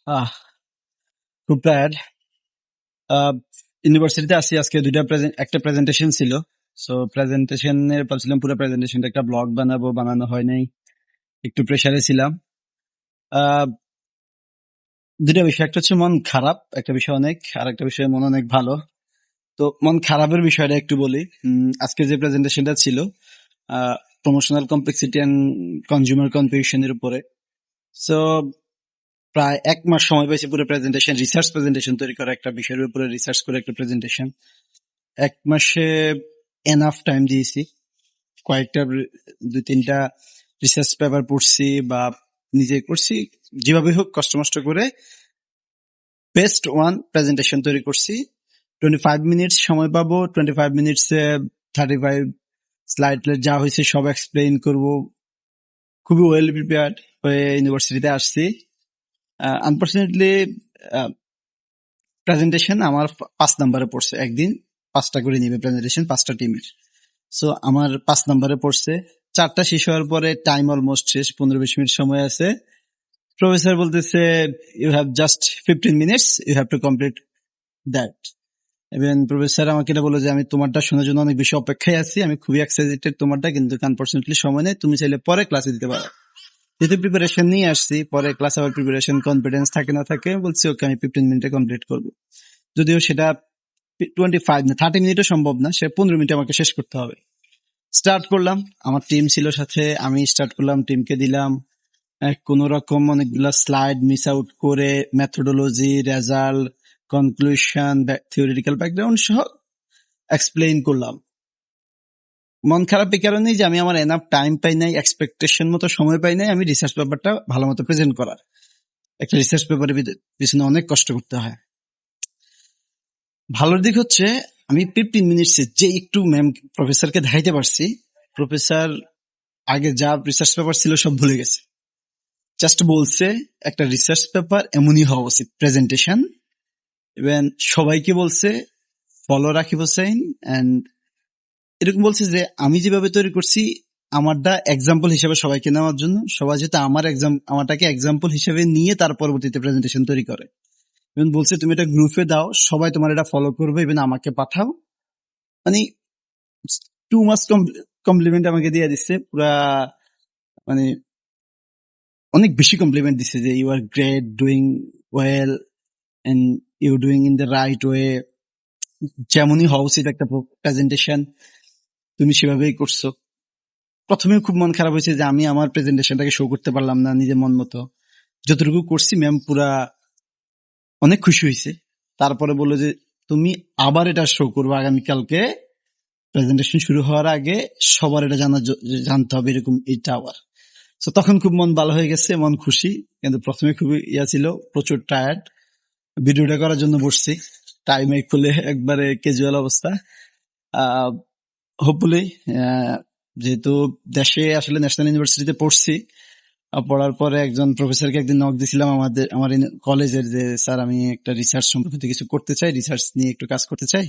আহ খুব টায়ার্ড। ইউনিভার্সিটিতে আসি, আজকে একটা প্রেজেন্টেশন ছিল। সো প্রেজেন্টেশনের ভাবছিলাম পুরো প্রেজেন্টেশনটা একটা ব্লগ বানানো হয় নাই, একটু প্রেসারে ছিলাম। আহ, দুটা বিষয়, একটা হচ্ছে মন খারাপ, একটা বিষয় অনেক, আর একটা বিষয় মন অনেক ভালো। তো মন খারাপের বিষয়টা একটু বলি। আজকে যে প্রেজেন্টেশনটা ছিল প্রমোশনাল কমপ্লেক্সিটি অ্যান্ড কনজিউমার কনফিউশনের উপরে। সো প্রায় 1 মাস সময় পেয়েছি পুরো প্রেজেন্টেশন, রিসার্চ প্রেজেন্টেশন তৈরি করা, একটা বিষয়ের উপরে রিসার্চ করে একটা প্রেজেন্টেশন 1 মাসে এনাফ টাইম দিয়েছি। কয়েকটা 2-3টা রিসার্চ পেপার পড়ছি বা নিজে করছি, যেভাবে হোক কষ্ট মষ্ট করে বেস্ট ওয়ান প্রেজেন্টেশন তৈরি করছি। 25 মিনিটস সময় পাবো, 25 মিনিটস 35 স্লাইড যা হয়েছে সব এক্সপ্লেইন করব। খুবই ওয়েল প্রিপেয়ার্ড হয়ে ইউনিভার্সিটিতে আসছি। আনফর্চুনেটলি প্রেজেন্টেশন আমার 5 নম্বরে পড়ছে। একদিন 5টা করে নিবে প্রেজেন্টেশন, 5টা টিমের। সো আমার 5 নম্বরে পড়ছে। 4টা শেষ হওয়ার পরে টাইম অলমোস্ট শেষ, 15-20 মিনিট সময় আছে। প্রফেসর বলতেছে you have just 15 minutes, you have to complete that. এবং প্রফেসর আমাকে এটা বলে যে আমি তোমারটা শোনার জন্য অনেক বেশি অপেক্ষায় আছি, আমি খুবই এক্সাইটেড তোমারটা, কিন্তু আনফর্চুনেটলি সময় নেই, তুমি চাইলে পরে ক্লাসে দিতে পারো। যেহেতু প্রিপারেশন নিয়ে আসছি, পরে ক্লাস আবার প্রিপারেশন কনফিডেন্স থাকে না থাকে, বলছি ওকে আমি 15 মিনিটে কমপ্লিট করবো। যদিও সেটা 25 না 30 মিনিটও সম্ভব না, সে 15 মিনিটে আমাকে শেষ করতে হবে। স্টার্ট করলাম, আমার টিম ছিল সাথে, আমি স্টার্ট করলাম, টিমকে দিলাম। কোন রকম অনেকগুলা স্লাইড মিস আউট করে methodology, result, conclusion, theoretical background সহ এক্সপ্লেইন করলাম। মন খারাপ এই কারণেই যে আমি আমার এনাফ টাইম পাই নাই, এক্সপেকটেশন মতো সময় পাই নাই আমি রিসার্চ পেপারটা ভালো মতো প্রেজেন্ট করার। একটা রিসার্চ পেপারের পিছনে অনেক কষ্ট করতে হয়। ভালোর দিক হচ্ছে আমি 15 মিনিটস যে একটু ম্যাম প্রফেসরকে দেখাইতে পারছি, প্রফেসর আগে যা রিসার্চ পেপার ছিল সব ভুলে গেছে। জাস্ট বলছে একটা রিসার্চ পেপার এমনই হওয়া উচিত প্রেজেন্টেশন, এবং সবাইকে বলছে ফলো রাকিব হোসেন, এন্ড এরকম বলছে যে আমি যেভাবে তৈরি করছি আমারটা এক্সাম্পল হিসেবে সবাইকে নেওয়ার জন্য, সবাই যাতে আমারটাকে এক্সাম্পল হিসেবে নিয়ে তার পরবর্তীতে প্রেজেন্টেশন তৈরি করে। এবং বলছে তুমি এটা গ্রুপে দাও, সবাই তোমার এটা ফলো করবে, এবং আমাকে পাঠাও। মানে টু মাস কমপ্লিমেন্ট আমাকে দিয়ে দিচ্ছে পুরা, মানে অনেক বেশি কমপ্লিমেন্ট দিচ্ছে যে you are great, doing well, and you doing in the right way. যেমনই হওয়া উচিত একটা প্রেজেন্টেশন, তুমি সেভাবেই করছো। প্রথমে খুব মন খারাপ হয়েছে যে আমি আমার প্রেজেন্টেশনটাকে শো করতে পারলাম না নিজের মন মতো। যতটুকু করছি ম্যাম পুরা অনেক খুশি হয়েছে। তারপরে বললো যে তুমি আবার এটা শো করবো আগামীকালকে, প্রেজেন্টেশন শুরু হওয়ার আগে সবার এটা জানতে হবে এরকম এইটা আবার। তো তখন খুব মন ভালো হয়ে গেছে, মন খুশি। কিন্তু প্রথমে খুবই ছিল, প্রচুর টায়ার্ড। ভিডিওটা করার জন্য বসছি, টাইমে খুলে একবারে ক্যাজুয়াল অবস্থা। হোপফুলি যেহেতু দেশে আসলে ন্যাশনাল ইউনিভার্সিটিতে পড়ছি, পড়ার পরে একজন প্রফেসরকে একদিন নক দিছিলাম আমার কলেজের, যে স্যার আমি একটা রিসার্চ সম্পর্কিত কিছু করতে চাই, রিসার্চ নিয়ে একটু কাজ করতে চাই,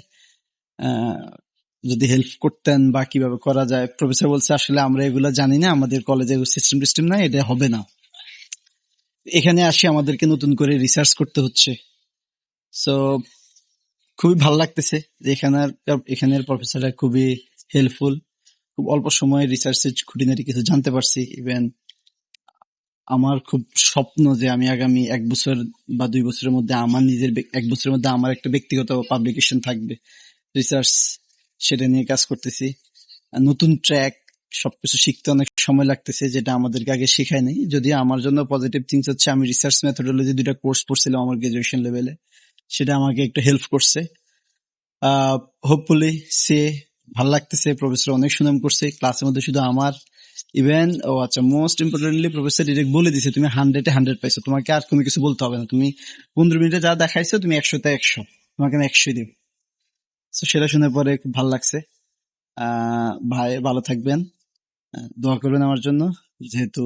যদি হেল্প করতেন বা কিভাবে করা যায়। প্রফেসর বলছে আসলে আমরা এগুলা জানি না, আমাদের কলেজে সিস্টেম নাই, এটা হবে না। এখানে আসি আমাদেরকে নতুন করে রিসার্চ করতে হচ্ছে। সো খুবই ভালো লাগতেছে যে এখানের প্রফেসররা খুবই হেল্পফুল। খুব অল্প সময়ে রিসার্চের খুঁটিনাটি কিছু জানতে পারছি। ইভেন আমার খুব স্বপ্ন যে আমি আগামী 1 বছর বা 2 বছরের মধ্যে আমার নিজের 1 বছরের মধ্যে আমার একটা ব্যক্তিগত পাবলিকেশন থাকবে, রিসার্চ, সেটা নিয়ে কাজ করতেছি। নতুন ট্র্যাক, সবকিছু শিখতে অনেক সময় লাগতেছে, যেটা আমাদেরকে আগে শেখায় নাই। যদিও আমার জন্য পজিটিভ থিংস হচ্ছে আমি রিসার্চ মেথোডোলজি 2টা কোর্স পড়ছিলাম আমার গ্রাজুয়েশন লেভেলে, সেটা আমাকে একটু হেল্প করছে। হোপফুলি সে ভাল লাগতেছে। প্রফেসর অনেক সুনাম করছে ক্লাসের মধ্যে, শুধু আমার। ইভেন আচ্ছা, মোস্ট ইম্পর্টেন্টলি প্রফেসর ডিরেক্ট বলে দিছে তুমি 100-এ 100 পাইছো, তোমাকে আর কোনো কিছু বলতে হবে না, তুমি 15 মিনিটে যা দেখাইছো তুমি 100-তে 100, তোমাকে আমি 100 দিব। তো সেটা শুনে পরে খুব ভালো লাগছে। ভাই ভালো থাকবেন, দোয়া করবেন আমার জন্য। যেহেতু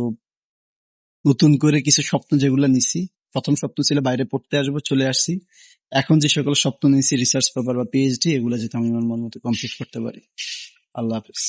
নতুন করে কিছু স্বপ্ন যেগুলো নিছি, প্রথম স্বপ্ন ছিল বাইরে পড়তে আসবো, চলে আসছি। এখন যে সকল স্বপ্ন নিয়েছি রিসার্চ পেপার বা পিএইচডি, এগুলো যাতে আমি আমার মন মতো কমপ্লিট করতে পারি। আল্লাহ হাফিজ।